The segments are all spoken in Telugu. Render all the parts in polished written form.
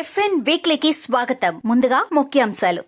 FN వీక్లీకి స్వాగతం. ముందుగా ముఖ్యాంశాలు.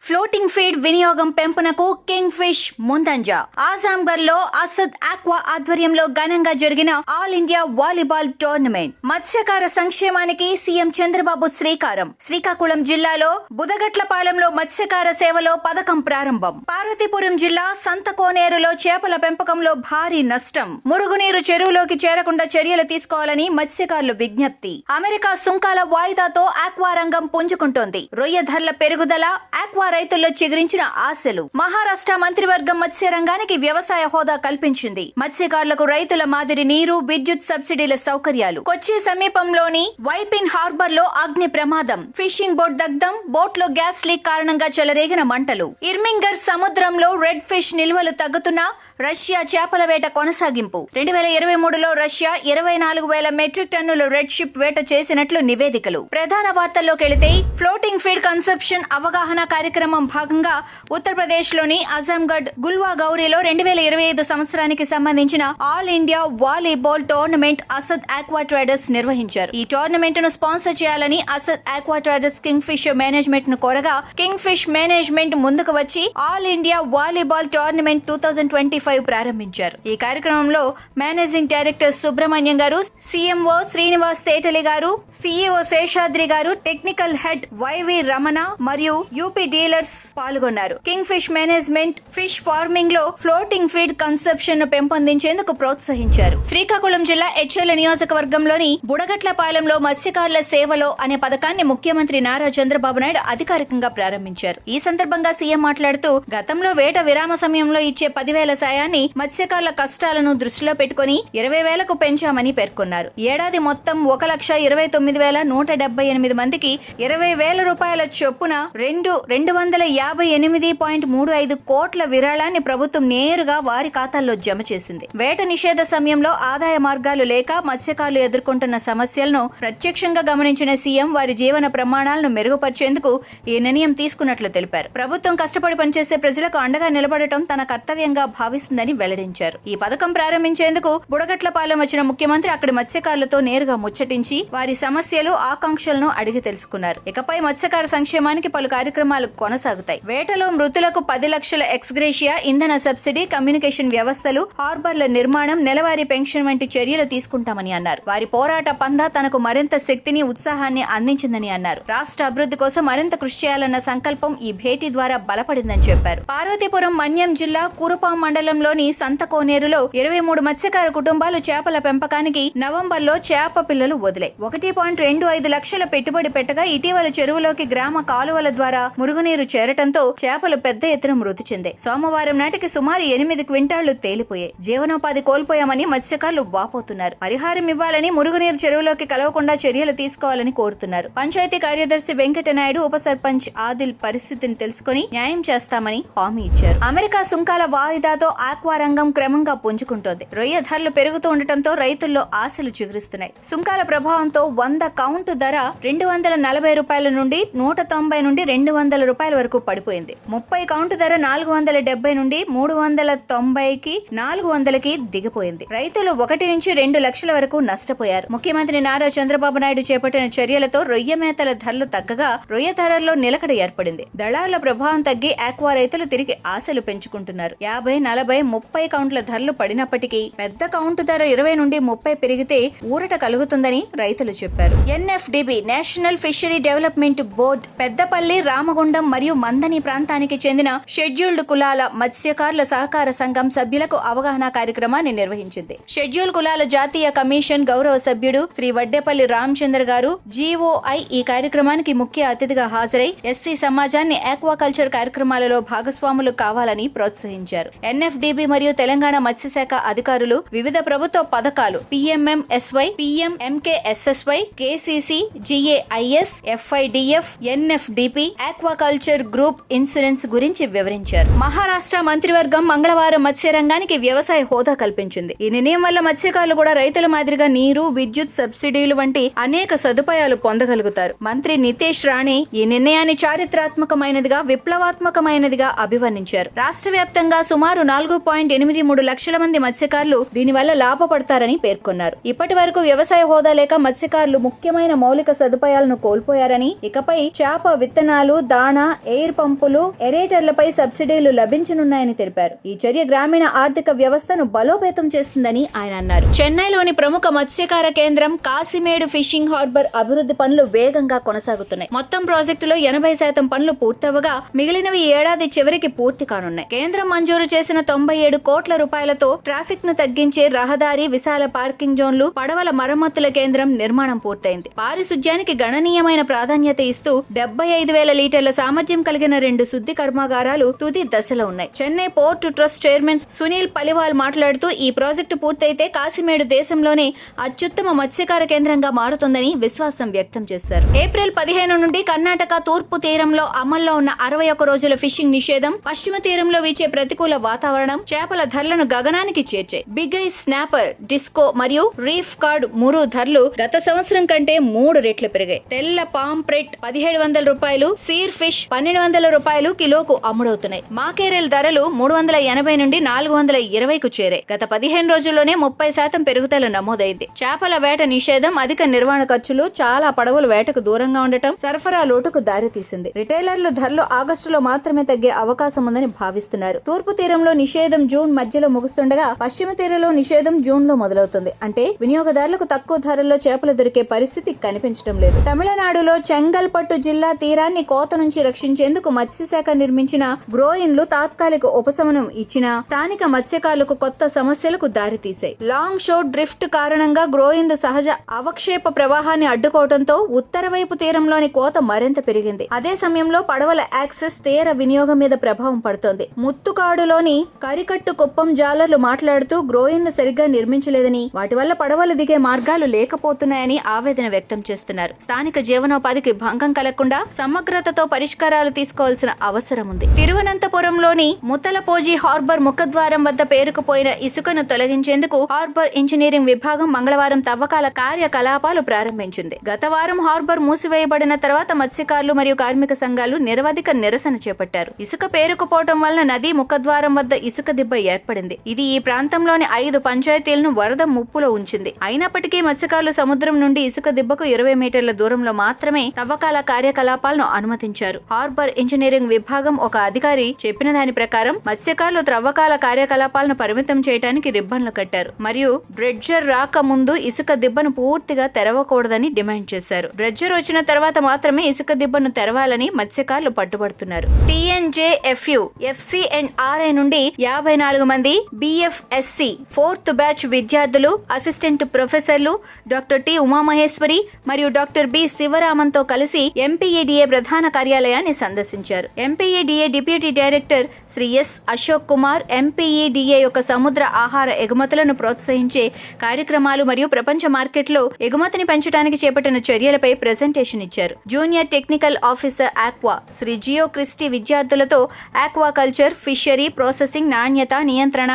ఫ్లోటింగ్ ఫీడ్ వినియోగం పెంపునకు కింగ్ ఫిష్ ముందంజ. ఆజాంగర్ లో అసద్ ఆక్వా ఆధ్వర్యంలో ఘనంగా జరిగిన ఆల్ ఇండియా వాలీబాల్ టోర్నమెంట్. మత్స్యకార సంక్షేమానికి సీఎం చంద్రబాబు శ్రీకారం. శ్రీకాకుళం జిల్లాలో బుదగట్లపాలెంలో మత్స్యకార సేవలో పథకం ప్రారంభం. పార్వతీపురం జిల్లా సంతకోనేరులో చేపల పెంపకంలో భారీ నష్టం. మురుగునీరు చెరువులోకి చేరకుండా చర్యలు తీసుకోవాలని మత్స్యకారులు విజ్ఞప్తి. అమెరికా సుంకాల వాయిదాతో ఆక్వా రంగం పుంజుకుంటోంది. రొయ్య ధరల పెరుగుదల ఆక్వా రైతుల్లో చిగురించిన ఆశలు. మహారాష్ట్ర మంత్రివర్గం మత్స్య రంగానికి వ్యవసాయ హోదా కల్పించింది. మత్స్యకారులకు రైతుల మాదిరి నీరు, విద్యుత్ సబ్సిడీల సౌకర్యాలు. కొచ్చి సమీపంలోని వైపిన్ హార్బర్ లో అగ్ని ప్రమాదం. ఫిషింగ్ బోట్ దగ్ధం. బోట్ లో గ్యాస్ లీక్ కారణంగా చెలరేగిన మంటలు. ఇర్మింగర్ సముద్రంలో రెడ్ ఫిష్ నిల్వలు తగ్గుతున్నా రష్యా చేపల వేట కొనసాగింపు. 2023లో రష్యా 24,000 మెట్రిక్ టన్నుల రెడ్ షిప్ వేట చేసినట్లు నివేదికలు. ప్రధాన వార్తల్లోకి వెళితే ఫ్లోటింగ్ ఫీడ్ కన్సెప్షన్ అవగాహన కార్యక్రమం భాగంగా ఉత్తరప్రదేశ్ లోని అజంగఢ్ గుల్వా గౌరీలో 2025 సంవత్సరానికి సంబంధించిన all India volleyball tournament Asad Aqua Traders నిర్వహించారు. ఈ టోర్నమెంట్ ను స్పాన్సర్ చేయాలని Asad Aqua Traders King Fish management ను కోరగా కింగ్ ఫిష్ మేనేజ్మెంట్ ముందుకు వచ్చి ఆల్ ఇండియా వాలీబాల్ టోర్నమెంట్ 2025 ప్రారంభించారు. ఈ కార్యక్రమంలో మేనేజింగ్ డైరెక్టర్ సుబ్రహ్మణ్యం గారు, సీఎంఓ శ్రీనివాస్ తేటలి గారు, సీఈఓ శేషాద్రి గారు, టెక్నికల్ హెడ్ వైవి రమణ మరియు యూపీ డీలర్స్ పాల్గొన్నారు. King Fish management fish farming లో ఫ్లోటింగ్ ఫీడ్ కన్సెప్షన్ ను పెంపొందించేందుకు ప్రోత్సహించారు. శ్రీకాకుళం జిల్లా హెచ్ఎల్ నియోజకవర్గంలోని బుడగట్లపాలెంలో మత్స్యకారుల సేవలో అనే పథకాన్ని ముఖ్యమంత్రి నారా చంద్రబాబు నాయుడు అధికారికంగా ప్రారంభించారు. ఈ సందర్భంగా సీఎం మాట్లాడుతూ గతంలో వేట విరామ సమయంలో ఇచ్చే 10,000 సాయాన్ని మత్స్యకారుల కష్టాలను దృష్టిలో పెట్టుకుని 20,000కు పెంచామని పేర్కొన్నారు. ఏడాది మొత్తం 1,29,178 మందికి 20,000 రూపాయల చొప్పున 258.35 కోట్ల విరాళాన్ని ప్రభుత్వం నేరుగా వారి ఖాతాల్లో జమ చేసింది. వేట నిషేధ సమయంలో ఆదాయ మార్గాలు లేక మత్స్యకారులు ఎదుర్కొంటున్న సమస్యలను ప్రత్యక్షంగా గమనించిన సీఎం వారి జీవన ప్రమాణాలను మెరుగుపరిచేందుకు ఈ నిర్ణయం తీసుకున్నట్లు తెలిపారు. ప్రభుత్వం కష్టపడి పనిచేసే ప్రజలకు అండగా నిలబడటం తన కర్తవ్యంగా భావిస్తుందని వెల్లడించారు. ఈ పథకం ప్రారంభించేందుకు బుడగట్లపాలెం వచ్చిన ముఖ్యమంత్రి అక్కడి మత్స్యకారులతో నేరుగా ముచ్చటించి వారి సమస్యలు, ఆకాంక్షలను అడిగి తెలుసుకున్నారు. ఇకపై మత్స్యకార సంక్షేమానికి పలు కార్యక్రమాలు కొనసాగుతాయి. వేటలో మృతులకు 10 లక్షల ఎక్స్గ్రేషియా, ఇంధన సబ్సిడీ, కమ్యూనికేషన్ వ్యవస్థలు, హార్బర్ల నిర్మాణం, నెలవారీ పెన్షన్ వంటి చర్యలు తీసుకుంటామని అన్నారు. వారి పోరాట పందా తనకు మరింత శక్తిని, ఉత్సాహాన్ని అందించిందని అన్నారు. రాష్ట్ర అభివృద్ధి కోసం మరింత కృషి చేయాలన్న సంకల్పం ఈ భేటీ ద్వారా బలపడిందని చెప్పారు. పార్వతీపురం మన్యం జిల్లా కురుపాం మండలంలోని సంతకోనేరులో 23 మత్స్యకార కుటుంబాలు చేపల పెంపకానికి నవంబర్లో చేప పిల్లలు వదిలాయి. 1.25 లక్షల పెట్టుబడి పెట్టగా ఇటీవల చెరువులోకి గ్రామ కాలువల ద్వారా మురుగునీరు చేరటంతో చేపలు పెద్ద ఎత్తున మృతి చెందాయి. సోమవారం నాటికి సుమారు 8 క్వింటాళ్లు తేలిపోయాయి. జీవనోపాధి కోల్పోయామని మత్స్యకారులు వాపోతున్నారు. పరిహారం ఇవ్వాలని, మురుగునీరు చెరువులోకి కలవకుండా చర్యలు తీసుకోవాలని కోరుతున్నారు. పంచాయతీ కార్యదర్శి వెంకటనాయుడు, ఉప సర్పంచ్ ఆదిల్ పరిస్థితిని తెలుసుకుని న్యాయం చేస్తామని హామీ ఇచ్చారు. అమెరికా సుంకాల వాయిదాతో ఆక్వా రంగం క్రమంగా పుంజుకుంటోంది. రొయ్య ధరలు పెరుగుతూ ఉండటంతో రైతుల్లో ఆశలు చిగురిస్తున్నాయి. సుంకాల ప్రభావంతో 100 కౌంటు ధర 240 రూపాయల నుండి 190 నుండి 200 రూపాయల వరకు పడిపోయింది. 30 కౌంటు ధర 470 నుండి 390కి 400కి దిగిపోయింది. రైతులు 1 నుంచి 2 లక్షల వరకు నష్టపోయారు. ముఖ్యమంత్రి నారా చంద్రబాబు నాయుడు చేపట్టిన చర్యలతో రొయ్య మేతల ధరలు తగ్గగా రొయ్య ధరల్లో నిలకడ ఏర్పడింది. దళారుల ప్రభావం తగ్గి ఆక్వా రైతులు తిరిగి ఆశలు పెంచుకుంటున్నారు. 50, 40, 30 కౌంట్ల ధరలు పడినప్పటికీ పెద్ద కౌంటు ధర 20 నుండి 30 పెరిగితే ఊరట కలుగుతుందని రైతులు చెప్పారు. NFDB national fishery development board Peddapalli, Ramagundam మరియు మందని ప్రాంతానికి చెందిన షెడ్యూల్డ్ కులాల మత్స్యకారుల సహకార సంఘం సభ్యులకు అవగాహన కార్యక్రమాన్ని నిర్వహించింది. షెడ్యూల్ కులాల జాతీయ కమిషన్ గౌరవ సభ్యుడు శ్రీ వడ్డేపల్లి రామచంద్ర గారు GOI ఈ కార్యక్రమానికి ముఖ్య అతిథిగా హాజరై ఎస్సీ సమాజాన్ని ఆక్వాకల్చర్ కార్యక్రమాలలో భాగస్వాములు కావాలని ప్రోత్సహించారు. NFDB మరియు తెలంగాణ మత్స్యశాఖ అధికారులు వివిధ ప్రభుత్వ పథకాలు PMMSY, PMMKSSY, KCC, GAIS, FIDF, NFDP, aquaculture group insurance గురించి వివరించారు. మహారాష్ట్ర మంత్రివర్గం మంగళవారం మత్స్య రంగానికి వ్యవసాయ హోదా కల్పించింది. ఈ నిర్ణయం వల్ల మత్స్యకారులు కూడా రైతుల మాదిరిగా నీరు, విద్యుత్ సబ్సిడీలు వంటి అనేక సదుపాయాలు పొందగలుగుతారు. మంత్రి నితేష్ రాణే ఈ నిర్ణయాన్ని చారిత్రాత్మకమైనదిగా, విప్లవాత్మకమైనదిగా అభివర్ణించారు. రాష్ట్ర వ్యాప్తంగా సుమారు 4.83 లక్షల మంది మత్స్యకారులు దీనివల్ల లాభపడతారని పేర్కొన్నారు. ఇప్పటి వరకు వ్యవసాయ హోదా లేక మత్స్యకారులు ముఖ్యమైన మౌలిక సదుపాయాలను కోల్పోయారని, ఇకపై చేప విత్తనాలు, దాణా, ఎయిర్ పంపులు, ఎరేటర్లపై సబ్సిడీలు లభించనున్నాయని తెలిపారు. ఈ చర్య గ్రామీణ ఆర్థిక వ్యవస్థను బలోపేతం చేస్తుందని ఆయన అన్నారు. చెన్నైలోని ప్రముఖ మత్స్యకార కేంద్రం కాసిమేడు ఫిషింగ్ హార్బర్ అభివృద్ధి పనులు వేగంగా కొనసాగుతున్నాయి. మొత్తం ప్రాజెక్టులో 80% పనులు పూర్తవగా మిగిలినవి ఈ ఏడాది చివరికి పూర్తి కానున్నాయి. కేంద్రం మంజూరు చేసిన 97 కోట్ల రూపాయలతో ట్రాఫిక్ ను తగ్గించే రహదారి, విశాల పార్కింగ్ జోన్లు, పడవల మరమ్మతుల కేంద్రం నిర్మాణం పూర్తయింది. పారిశుధ్యానికి గణనీయమైన ప్రాధాన్యత ఇస్తూ 75,000 లీటర్ల సామర్థ్యం కలిగిన 2 శుద్ధి కర్మాగారాలు తుది దశలో ఉన్నాయి. Chennai port trust chairman Sunil Paliwal మాట్లాడుతూ, ఈ ప్రాజెక్టు పూర్తయితే కాసిమేడు దేశంలోనే అత్యుత్తమ మత్స్యకార కేంద్రంగా మారుతుందని విశ్వాసం వ్యక్తం చేశారు. ఏప్రిల్ 15 నుండి కర్ణాటక తూర్పు తీరంలో అమల్లో ఉన్న 61 రోజుల ఫిషింగ్ నిషేధం, పశ్చిమ తీరంలో వీచే ప్రతికూల వాతావరణం చేపల ధరలను గగనానికి చేర్చాయి. బిగ్ ఐ స్నాపర్, డిస్కో మరియు రీఫ్ కార్డ్ మురు ధరలు గత సంవత్సరం కంటే 3 రెట్లు పెరిగాయి. తెల్ల పాంప్రెట్ 1700 రూపాయలు, సీర్ ఫిష్ 1200 రూపాయలు కిలోకు అమ్ముడవుతున్నాయి. మాకేరెల్ ధరలు 380 నుండి 420కు చేరాయి. గత 15 రోజుల్లోనే 30% పెరుగుదల నమోదైంది. చేపల వేట నిషేధం, అధిక నిర్వహణ ఖర్చులు, చాలా పడవలు వేటకు దూరంగా ఉండటం సరఫరా లోటుకు దారితీసింది. రిటైలర్లు ధరలు ఆగస్టులో మాత్రమే తగ్గే అవకాశం ఉందని భావిస్తున్నారు. తూర్పు తీరంలో నిషేధం జూన్ మధ్యలో ముగుస్తుండగా, పశ్చిమ తీరంలో నిషేధం జూన్ లో మొదలవుతుంది. అంటే వినియోగదారులకు తక్కువ ధరల్లో చేపలు దొరికే పరిస్థితి కనిపించడం లేదు. తమిళనాడులో చెంగల్పట్టు జిల్లా తీరాన్ని కోత నుంచి రక్షించేందుకు మత్స్యశాఖ నిర్మించిన గ్రోయిన్లు తాత్కాలిక ఉపశమనం ఇచ్చినా స్థానిక మత్స్యకారులకు కొత్త సమస్యలకు దారితీశాయి. లాంగ్ షోర్ డ్రిఫ్ట్ కారణంగా గ్రోయిన్లు సహజ అవక్షేప ప్రవాహాన్ని అడ్డుకోవడంతో ఉత్తర వైపు తీరంలోని కోత మరింత పెరిగింది. అదే సమయంలో పడవల యాక్సెస్ తీర వినియోగం మీద ప్రభావం పడుతోంది. ముత్తుకాడులోని కరికట్టు కుప్పం జాలర్లు మాట్లాడుతూ, గ్రోయిన్లు సరిగ్గా నిర్మించలేదని, వాటి వల్ల పడవలు దిగే మార్గాలు లేకపోతున్నాయని ఆవేదన వ్యక్తం చేస్తున్నారు. స్థానిక జీవనోపాధికి భంగం కలగకుండా సమగ్రతతో పరిష్కారాలు తీసుకోవాల్సిన అవసరం ఉంది. తిరువనంతపురంలోని ముతలపోజి హార్బర్ ముఖద్వారం వద్ద పేరుకుపోయిన ఇసుకను తొలగించేందుకు హార్బర్ ఇంజనీరింగ్ విభాగం మంగళవారం తవ్వకాల కార్యకలాపాలు ప్రారంభించింది. గత వారం హార్బర్ మూసివేయబడిన తర్వాత మత్స్యకారులు మరియు కార్మిక సంఘాలు నిరవధిక నిరసన చేపట్టారు. ఇసుక పేరుకుపోవడం వలన నదీ ముఖద్వారం వద్ద ఇసుక దిబ్బ ఏర్పడింది. ఇది ఈ ప్రాంతంలోని 5 పంచాయతీలను వరద ముప్పులో ఉంచింది. అయినప్పటికీ మత్స్యకారులు సముద్రం నుండి ఇసుక దిబ్బకు 20 మీటర్ల దూరంలో మాత్రమే తవ్వకాల కార్యకలాపాలను అనుమతించారు. హార్బర్ ఇంజనీరింగ్ విభాగం ఒక అధికారి చెప్పిన దాని ప్రకారం మత్స్యకారులు త్రవ్వకాల కార్యకలాపాలను పరిమితం చేయడానికి రిబ్బన్లు కట్టారు మరియు డ్రెడ్జర్ రాక ముందు ఇసుక దిబ్బను పూర్తిగా తెరవకూడదని డిమాండ్ చేశారు. డ్రెడ్జర్ వచ్చిన తర్వాత మాత్రమే ఇసుక దిబ్బను తెరవాలని మత్స్యకారులు పట్టుబడుతున్నారు. TNJFU, FCNRI నుండి 54 మంది BFSC 4th బ్యాచ్ విద్యార్థులు, అసిస్టెంట్ ప్రొఫెసర్లు డాక్టర్ టి ఉమామహేశ్వరి మరియు డాక్టర్ బి శివరామన్తో కలిసి MPEDA ప్రధాన కార్యాలయాన్ని సందర్శించారు. MPEDA deputy director Shri S Ashok Kumar MPEDA యొక్క సముద్ర ఆహార ఎగుమతులను ప్రోత్సహించే కార్యక్రమాలు మరియు ప్రపంచ మార్కెట్లో ఎగుమతిని పెంచడానికి చేపట్టిన చర్యలపై ప్రెజెంటేషన్ ఇచ్చారు. Junior technical officer aqua Sri Geo Christy విద్యార్థులతో ఆక్వాకల్చర్, ఫిషరీ ప్రాసెసింగ్, నాణ్యత నియంత్రణ,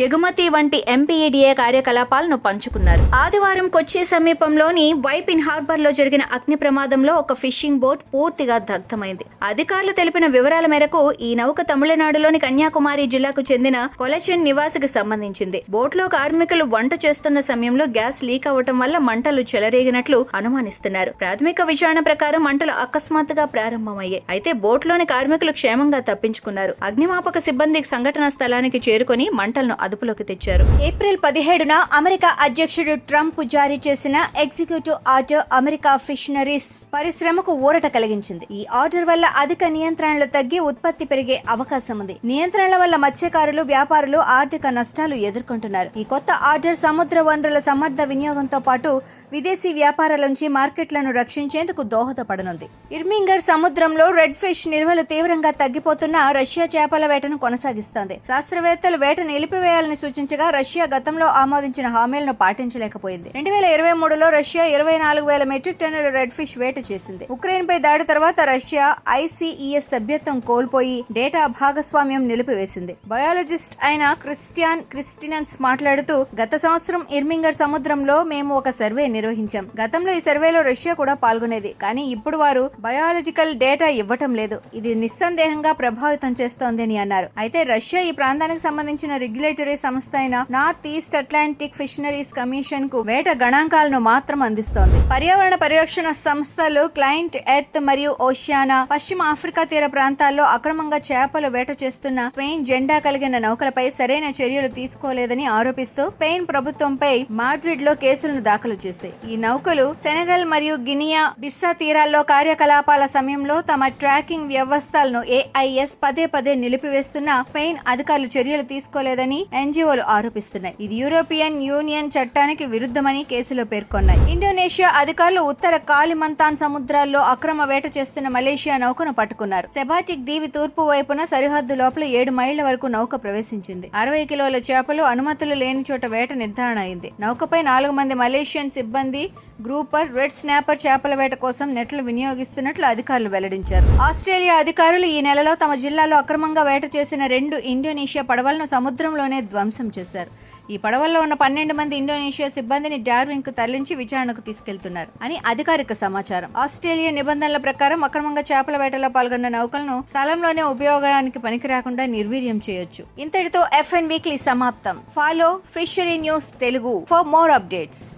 ఎగుమతి వంటి MPEDA కార్యకలాపాలను పంచుకున్నారు. ఆదివారం కొచ్చి సమీపంలోని వైపిన్ హార్బర్ లో జరిగిన అగ్ని ప్రమాదంలో ఒక ఫిషింగ్ బోట్ పూర్తిగా దగ్ధమైంది. అధికారులు తెలిపిన వివరాల మేరకు ఈ నౌక తమిళనాడులోని కన్యాకుమారి జిల్లాకు చెందిన కొలచెన్ నివాసికి సంబంధించింది. బోట్లో కార్మికులు వంట చేస్తున్న సమయంలో గ్యాస్ లీక్ అవ్వటం వల్ల మంటలు చెలరేగినట్లు అనుమానిస్తున్నారు. ప్రాథమిక విచారణ ప్రకారం మంటలు అకస్మాత్తుగా ప్రారంభమయ్యాయి. అయితే బోట్లోని కార్మికులు క్షేమంగా తప్పించుకున్నారు. అగ్నిమాపక సిబ్బంది సంఘటనా స్థలానికి చేరుకొని మంటలను అదుపులోకి తెచ్చారు. ఏప్రిల్ 17న అమెరికా అధ్యక్షుడు ట్రంప్ జారీ చేసిన ఎగ్జిక్యూటివ్ ఆర్డర్ అమెరికా ఫిషనరీస్ పరిశ్రమకు ఊరట కలిగించింది. ఈ ఆర్డర్ వల్ల అధిక నియంత్రణలు తగ్గి ఉత్పత్తి పెరిగే అవకాశం ఉంది. పెరుగుతోంది. నియంత్రణల వల్ల మత్స్యకారులు, వ్యాపారులు ఆర్థిక నష్టాలు ఎదుర్కొంటున్నారు. ఈ కొత్త ఆర్డర్ సముద్ర వనరుల సమర్థ వినియోగంతో పాటు విదేశీ వ్యాపారాల నుంచి మార్కెట్లను రక్షించేందుకు దోహదపడనుంది. ఇర్మింగర్ సముద్రంలో రెడ్ ఫిష్ నిల్వలు తీవ్రంగా తగ్గిపోతున్న రష్యా చేపల వేటను కొనసాగిస్తోంది. శాస్త్రవేత్తలు వేట నిలిపివేయాలని సూచించగా రష్యా గతంలో ఆమోదించిన హామీలను పాటించలేకపోయింది. 2023లో రష్యా 24,000 మెట్రిక్ టన్నుల రెడ్ ఫిష్ వేట చేసింది. ఉక్రెయిన్ పై దాడి తర్వాత రష్యా ICES సభ్యత్వం కోల్పోయి డేటా భాగస్వామ్యం నిలిపివేసింది. బయాలజిస్ట్ అయిన క్రిస్టియన్స్ మాట్లాడుతూ, గత సంవత్సరం ఇర్మింగర్ సముద్రంలో మేము ఒక సర్వే నిర్వహించాం. గతంలో ఈ సర్వేలో రష్యా కూడా పాల్గొనేది, కానీ ఇప్పుడు వారు బయాలజికల్ డేటా ఇవ్వటం లేదు. ఇది నిస్సందేహంగా ప్రభావితం చేస్తోంది అని అన్నారు. అయితే రష్యా ఈ ప్రాంతానికి సంబంధించిన రెగ్యులేటరీ సంస్థ అయిన north east Atlantic fisheries commission కు వేట గణాంకాలను మాత్రం అందిస్తోంది. పర్యావరణ పరిరక్షణ సంస్థలు క్లైంట్ ఎర్త్ మరియు ఓషియానా పశ్చిమ ఆఫ్రికా తీర ప్రాంతాల్లో అక్రమంగా చేపలు వేట చేస్తున్న స్పెయిన్ జెండా కలిగిన నౌకలపై సరైన చర్యలు తీసుకోలేదని ఆరోపిస్తూ స్పెయిన్ ప్రభుత్వంపై మాడ్రిడ్ లో కేసులను దాఖలు చేశాయి. ఈ నౌకలు సెనెగల్ మరియు గినియా బిస్సా తీరాల్లో కార్యకలాపాల సమయంలో తమ ట్రాకింగ్ వ్యవస్థలను AIS పదే నిలిపివేస్తున్న స్పెయిన్ అధికారులు చర్యలు తీసుకోలేదని NGOలు ఆరోపిస్తున్నాయి. ఇది యూరోపియన్ యూనియన్ చట్టానికి విరుద్ధమని కేసులో పేర్కొన్నాయి. ఇండోనేషియా అధికారులు ఉత్తర కాలిమంతాన్ సముద్రాల్లో అక్రమ వేట చేస్తున్న మలేషియా నౌకను పట్టుకున్నారు. సెబాటిక్ దీవి తూర్పు వైపున సరిహద్దు లోపల 7 మైళ్ల వరకు నౌక ప్రవేశించింది. 60 కిలోల చేపలు అనుమతులు లేని చోట వేట నిర్ధారణ అయింది. నౌకపై 4 మంది మలేషియన్ సిబ్బంది గ్రూపర్, రెడ్ స్నాపర్ చేపల వేట కోసం నెట్లు వినియోగిస్తున్నట్లు అధికారులు వెల్లడించారు. ఆస్ట్రేలియా అధికారులు ఈ నెలలో తమ జిల్లాలో అక్రమంగా వేట చేసిన 2 ఇండోనేషియా పడవలను సముద్రంలోనే ధ్వంసం చేశారు. ఈ పడవల్లో ఉన్న 12 మంది ఇండోనేషియా సిబ్బందిని డార్విన్ కు తరలించి విచారణకు తీసుకెళ్తున్నారు అని అధికారిక సమాచారం. ఆస్ట్రేలియా నిబంధనల ప్రకారం అక్రమంగా చేపల వేటలో పాల్గొన్న నౌకలను స్థలంలోనే ఉపయోగానికి పనికిరాకుండా నిర్వీర్యం చేయొచ్చు. ఇంతటితో FN వీక్లీ సమాప్తం. Follow fishery news Telugu for more updates.